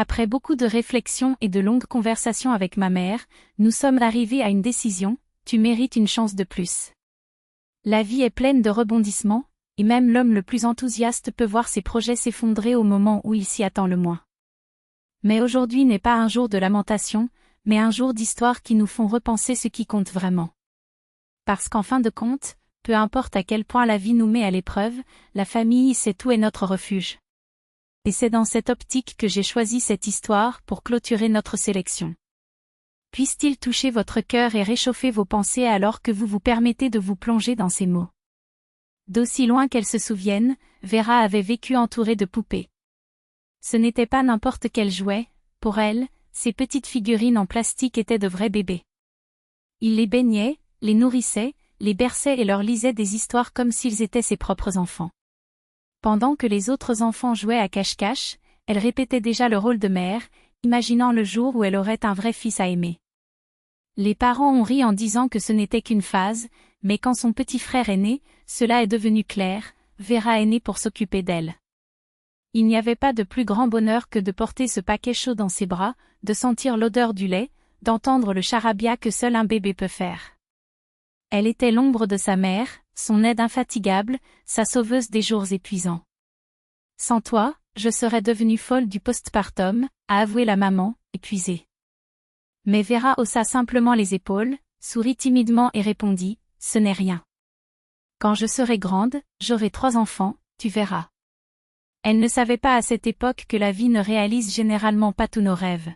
Après beaucoup de réflexions et de longues conversations avec ma mère, nous sommes arrivés à une décision, tu mérites une chance de plus. La vie est pleine de rebondissements, et même l'homme le plus enthousiaste peut voir ses projets s'effondrer au moment où il s'y attend le moins. Mais aujourd'hui n'est pas un jour de lamentation, mais un jour d'histoire qui nous font repenser ce qui compte vraiment. Parce qu'en fin de compte, peu importe à quel point la vie nous met à l'épreuve, la famille c'est tout et notre refuge. Et c'est dans cette optique que j'ai choisi cette histoire pour clôturer notre sélection. Puisse-t-il toucher votre cœur et réchauffer vos pensées alors que vous vous permettez de vous plonger dans ces mots. D'aussi loin qu'elle se souvienne, Vera avait vécu entourée de poupées. Ce n'était pas n'importe quel jouet, pour elle, ces petites figurines en plastique étaient de vrais bébés. Il les baignait, les nourrissait, les berçait et leur lisait des histoires comme s'ils étaient ses propres enfants. Pendant que les autres enfants jouaient à cache-cache, elle répétait déjà le rôle de mère, imaginant le jour où elle aurait un vrai fils à aimer. Les parents ont ri en disant que ce n'était qu'une phase, mais quand son petit frère est né, cela est devenu clair, Vera est née pour s'occuper d'elle. Il n'y avait pas de plus grand bonheur que de porter ce paquet chaud dans ses bras, de sentir l'odeur du lait, d'entendre le charabia que seul un bébé peut faire. Elle était l'ombre de sa mère, son aide infatigable, sa sauveuse des jours épuisants. Sans toi, je serais devenue folle du postpartum, a avoué la maman, épuisée. Mais Vera haussa simplement les épaules, sourit timidement et répondit, ce n'est rien. Quand je serai grande, j'aurai 3 enfants, tu verras. Elle ne savait pas à cette époque que la vie ne réalise généralement pas tous nos rêves.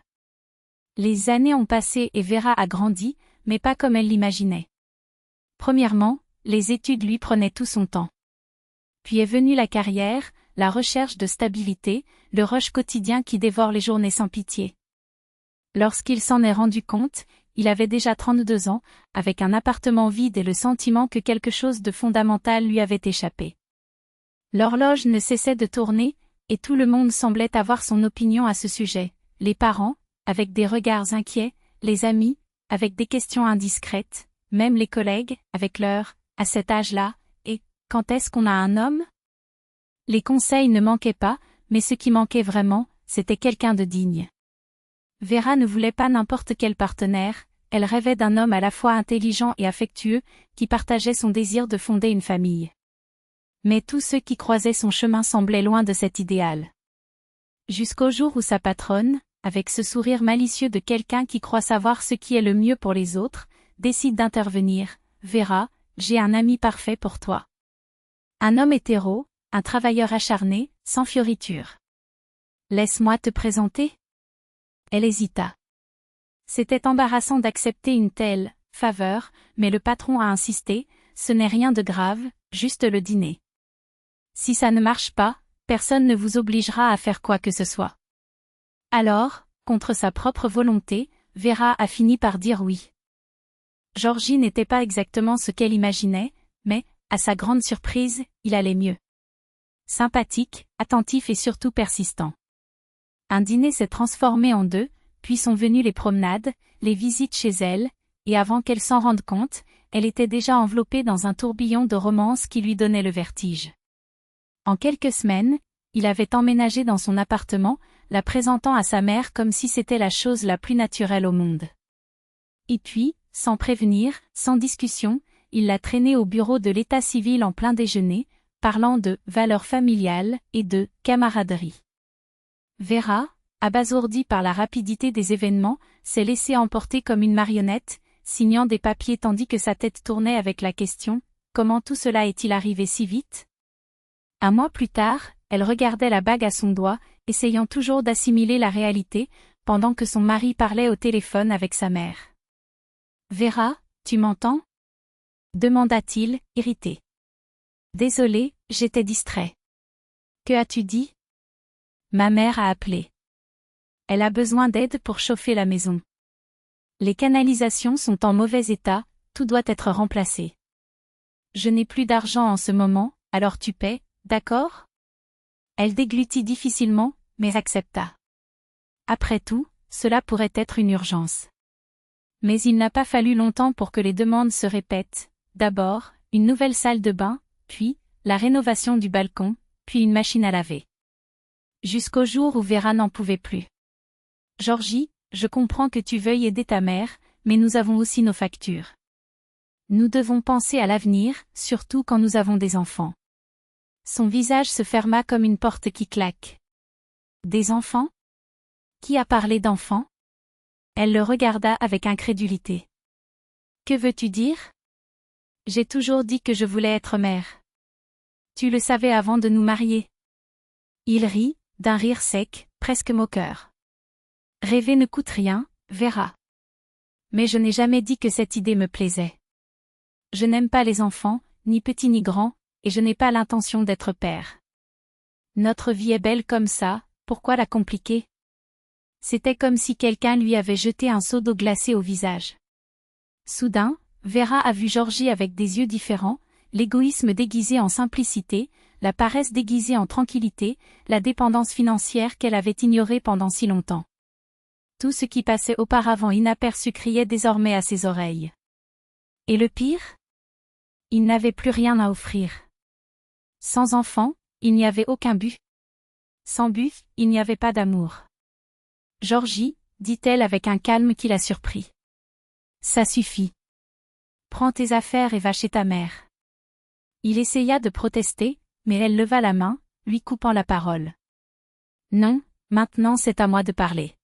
Les années ont passé et Vera a grandi, mais pas comme elle l'imaginait. Premièrement, les études lui prenaient tout son temps. Puis est venue la carrière, la recherche de stabilité, le rush quotidien qui dévore les journées sans pitié. Lorsqu'il s'en est rendu compte, il avait déjà 32 ans, avec un appartement vide et le sentiment que quelque chose de fondamental lui avait échappé. L'horloge ne cessait de tourner, et tout le monde semblait avoir son opinion à ce sujet, les parents, avec des regards inquiets, les amis, avec des questions indiscrètes, même les collègues, avec leur « à cet âge-là, et quand est-ce qu'on a un homme ?» Les conseils ne manquaient pas, mais ce qui manquait vraiment, c'était quelqu'un de digne. Vera ne voulait pas n'importe quel partenaire, elle rêvait d'un homme à la fois intelligent et affectueux, qui partageait son désir de fonder une famille. Mais tous ceux qui croisaient son chemin semblaient loin de cet idéal. Jusqu'au jour où sa patronne, avec ce sourire malicieux de quelqu'un qui croit savoir ce qui est le mieux pour les autres, décide d'intervenir. « Vera, j'ai un ami parfait pour toi. Un homme hétéro, un travailleur acharné, sans fioritures. Laisse-moi te présenter ?» Elle hésita. C'était embarrassant d'accepter une telle faveur, mais le patron a insisté, ce n'est rien de grave, juste le dîner. Si ça ne marche pas, personne ne vous obligera à faire quoi que ce soit. Alors, contre sa propre volonté, Vera a fini par dire oui. Georgie n'était pas exactement ce qu'elle imaginait, mais, à sa grande surprise, il allait mieux. Sympathique, attentif et surtout persistant. Un dîner s'est transformé en 2, puis sont venues les promenades, les visites chez elle, et avant qu'elle s'en rende compte, elle était déjà enveloppée dans un tourbillon de romance qui lui donnait le vertige. En quelques semaines, il avait emménagé dans son appartement, la présentant à sa mère comme si c'était la chose la plus naturelle au monde. Et puis, sans prévenir, sans discussion, il l'a traînée au bureau de l'état civil en plein déjeuner, parlant de « valeurs familiales » et de « camaraderie ». Vera, abasourdie par la rapidité des événements, s'est laissée emporter comme une marionnette, signant des papiers tandis que sa tête tournait avec la question « Comment tout cela est-il arrivé si vite ?» Un mois plus tard, elle regardait la bague à son doigt, essayant toujours d'assimiler la réalité, pendant que son mari parlait au téléphone avec sa mère. « Vera, tu m'entends ?» demanda-t-il, irrité. « Désolé, j'étais distrait. »« Que as-tu dit ?» ?»« Ma mère a appelé. Elle a besoin d'aide pour chauffer la maison. Les canalisations sont en mauvais état, tout doit être remplacé. Je n'ai plus d'argent en ce moment, alors tu paies, d'accord ? Elle déglutit difficilement, mais accepta. Après tout, cela pourrait être une urgence. Mais il n'a pas fallu longtemps pour que les demandes se répètent. D'abord, une nouvelle salle de bain, puis, la rénovation du balcon, puis une machine à laver. Jusqu'au jour où Vera n'en pouvait plus. Georgie, je comprends que tu veuilles aider ta mère, mais nous avons aussi nos factures. Nous devons penser à l'avenir, surtout quand nous avons des enfants. Son visage se ferma comme une porte qui claque. Des enfants? Qui a parlé d'enfants? Elle le regarda avec incrédulité. Que veux-tu dire? J'ai toujours dit que je voulais être mère. Tu le savais avant de nous marier. Il rit, d'un rire sec, presque moqueur. Rêver ne coûte rien, Vera. Mais je n'ai jamais dit que cette idée me plaisait. Je n'aime pas les enfants, ni petits ni grands, et je n'ai pas l'intention d'être père. Notre vie est belle comme ça, pourquoi la compliquer? C'était comme si quelqu'un lui avait jeté un seau d'eau glacée au visage. Soudain, Vera a vu Georgie avec des yeux différents, l'égoïsme déguisé en simplicité, la paresse déguisée en tranquillité, la dépendance financière qu'elle avait ignorée pendant si longtemps. Tout ce qui passait auparavant inaperçu criait désormais à ses oreilles. Et le pire? Il n'avait plus rien à offrir. Sans enfant, il n'y avait aucun but. Sans but, il n'y avait pas d'amour. Georgie, dit-elle avec un calme qui la surprit. Ça suffit. Prends tes affaires et va chez ta mère. Il essaya de protester, mais elle leva la main, lui coupant la parole. Non, maintenant c'est à moi de parler.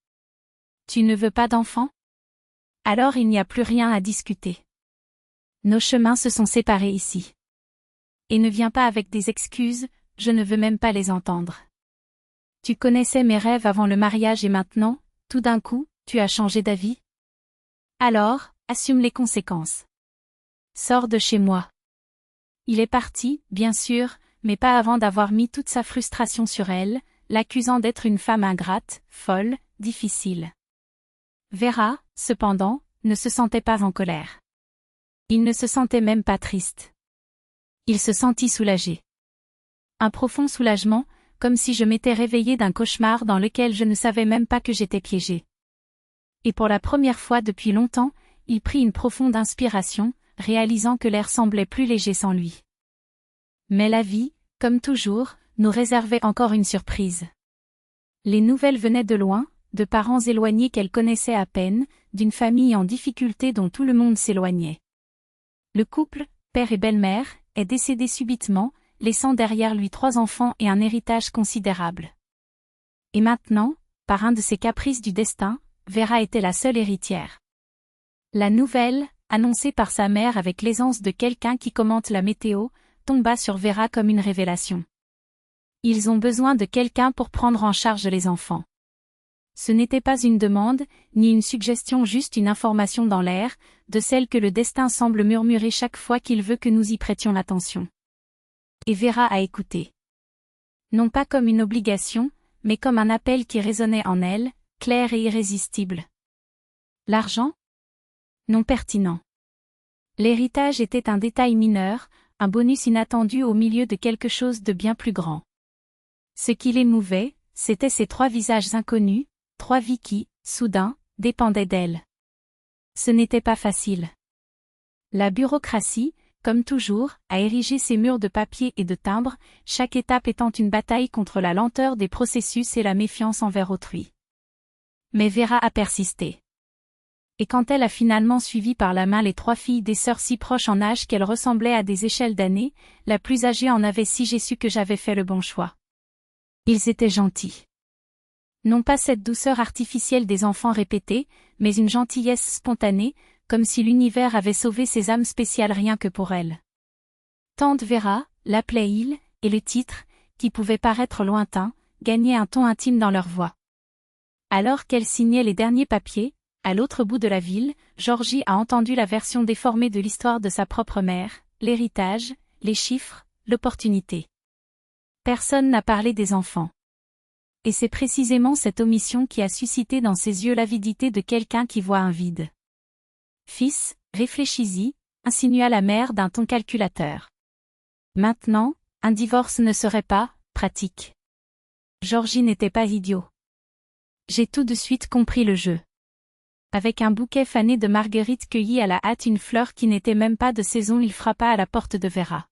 Tu ne veux pas d'enfant? Alors il n'y a plus rien à discuter. Nos chemins se sont séparés ici. Et ne viens pas avec des excuses, je ne veux même pas les entendre. Tu connaissais mes rêves avant le mariage et maintenant, tout d'un coup, tu as changé d'avis? Alors, assume les conséquences. Sors de chez moi. Il est parti, bien sûr, mais pas avant d'avoir mis toute sa frustration sur elle, l'accusant d'être une femme ingrate, folle, difficile. Vera, cependant, ne se sentait pas en colère. Il ne se sentait même pas triste. Il se sentit soulagé. Un profond soulagement, comme si je m'étais réveillé d'un cauchemar dans lequel je ne savais même pas que j'étais piégé. Et pour la première fois depuis longtemps, il prit une profonde inspiration, réalisant que l'air semblait plus léger sans lui. Mais la vie, comme toujours, nous réservait encore une surprise. Les nouvelles venaient de loin, de parents éloignés qu'elle connaissait à peine, d'une famille en difficulté dont tout le monde s'éloignait. Le couple, père et belle-mère, est décédé subitement, laissant derrière lui 3 enfants et un héritage considérable. Et maintenant, par un de ces caprices du destin, Vera était la seule héritière. La nouvelle, annoncée par sa mère avec l'aisance de quelqu'un qui commente la météo, tomba sur Vera comme une révélation. Ils ont besoin de quelqu'un pour prendre en charge les enfants. Ce n'était pas une demande, ni une suggestion, juste une information dans l'air, de celle que le destin semble murmurer chaque fois qu'il veut que nous y prêtions attention. Et Vera a écouté. Non pas comme une obligation, mais comme un appel qui résonnait en elle, clair et irrésistible. L'argent? Non pertinent. L'héritage était un détail mineur, un bonus inattendu au milieu de quelque chose de bien plus grand. Ce qui l'émouvait, c'étaient ces 3 visages inconnus, 3 vies qui, soudain, dépendaient d'elle. Ce n'était pas facile. La bureaucratie, comme toujours, a érigé ses murs de papier et de timbres, chaque étape étant une bataille contre la lenteur des processus et la méfiance envers autrui. Mais Vera a persisté. Et quand elle a finalement suivi par la main les 3 filles des sœurs si proches en âge qu'elles ressemblaient à des échelles d'années, la plus âgée en avait si j'ai su que j'avais fait le bon choix. Ils étaient gentils. Non pas cette douceur artificielle des enfants répétés, mais une gentillesse spontanée, comme si l'univers avait sauvé ces âmes spéciales rien que pour elle. Tante Vera, l'appelait-il, et le titre, qui pouvait paraître lointain, gagnait un ton intime dans leur voix. Alors qu'elle signait les derniers papiers, à l'autre bout de la ville, Georgie a entendu la version déformée de l'histoire de sa propre mère, l'héritage, les chiffres, l'opportunité. Personne n'a parlé des enfants. Et c'est précisément cette omission qui a suscité dans ses yeux l'avidité de quelqu'un qui voit un vide. Fils, réfléchis-y, insinua la mère d'un ton calculateur. Maintenant, un divorce ne serait pas pratique. Georgie n'était pas idiot. J'ai tout de suite compris le jeu. Avec un bouquet fané de marguerites cueillies à la hâte, une fleur qui n'était même pas de saison, il frappa à la porte de Vera.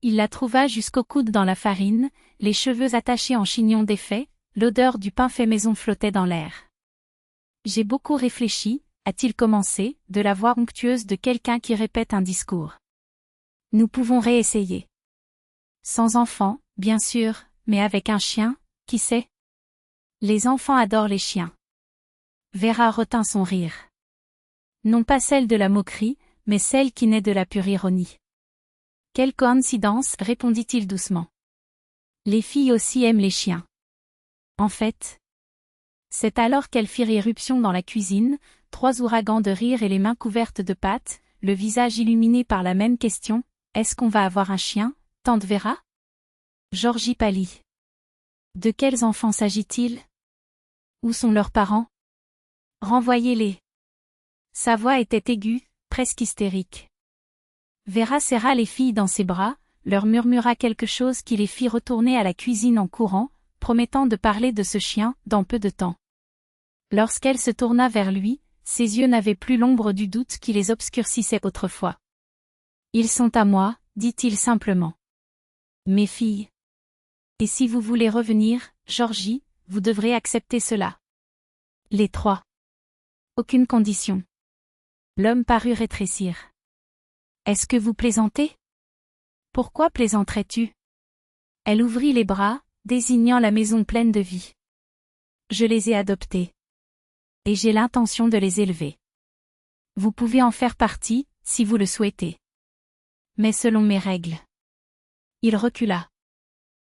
Il la trouva jusqu'au coude dans la farine, les cheveux attachés en chignon défait, l'odeur du pain fait maison flottait dans l'air. J'ai beaucoup réfléchi, a-t-il commencé, de la voix onctueuse de quelqu'un qui répète un discours. Nous pouvons réessayer. Sans enfant, bien sûr, mais avec un chien, qui sait? Les enfants adorent les chiens. Vera retint son rire. Non pas celle de la moquerie, mais celle qui naît de la pure ironie. Quelle coïncidence, répondit-il doucement. Les filles aussi aiment les chiens. En fait. C'est alors qu'elle fit irruption dans la cuisine, 3 ouragans de rire et les mains couvertes de pâtes, le visage illuminé par la même question, est-ce qu'on va avoir un chien, tante Vera? Georgie pâlit. De quels enfants s'agit-il? Où sont leurs parents? Renvoyez-les. Sa voix était aiguë, presque hystérique. Vera serra les filles dans ses bras, leur murmura quelque chose qui les fit retourner à la cuisine en courant, promettant de parler de ce chien dans peu de temps. Lorsqu'elle se tourna vers lui, ses yeux n'avaient plus l'ombre du doute qui les obscurcissait autrefois. Ils sont à moi, dit-il simplement. Mes filles. Et si vous voulez revenir, Georgie, vous devrez accepter cela. Les 3. Aucune condition. L'homme parut rétrécir. Est-ce que vous plaisantez? Pourquoi plaisanterais-tu? Elle ouvrit les bras, désignant la maison pleine de vie. Je les ai adoptés. Et j'ai l'intention de les élever. Vous pouvez en faire partie, si vous le souhaitez. Mais selon mes règles. Il recula.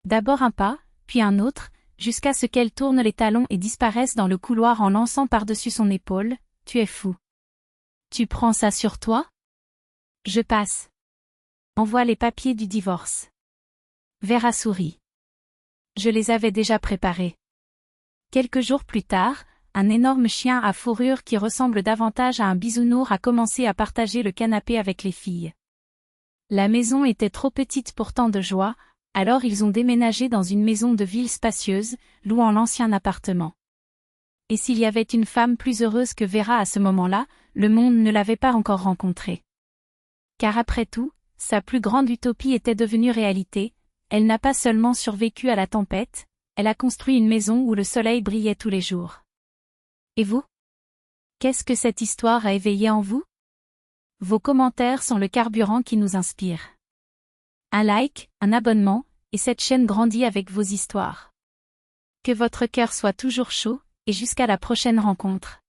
D'abord un pas, puis un autre, jusqu'à ce qu'elle tourne les talons et disparaisse dans le couloir en lançant par-dessus son épaule, tu es fou. Tu prends ça sur toi? Je passe. Envoie les papiers du divorce. Vera sourit. Je les avais déjà préparés. Quelques jours plus tard, un énorme chien à fourrure qui ressemble davantage à un bisounours a commencé à partager le canapé avec les filles. La maison était trop petite pour tant de joie, alors ils ont déménagé dans une maison de ville spacieuse, louant l'ancien appartement. Et s'il y avait une femme plus heureuse que Vera à ce moment-là, le monde ne l'avait pas encore rencontrée. Car après tout, sa plus grande utopie était devenue réalité, elle n'a pas seulement survécu à la tempête, elle a construit une maison où le soleil brillait tous les jours. Et vous? Qu'est-ce que cette histoire a éveillé en vous? Vos commentaires sont le carburant qui nous inspire. Un like, un abonnement, et cette chaîne grandit avec vos histoires. Que votre cœur soit toujours chaud, et jusqu'à la prochaine rencontre.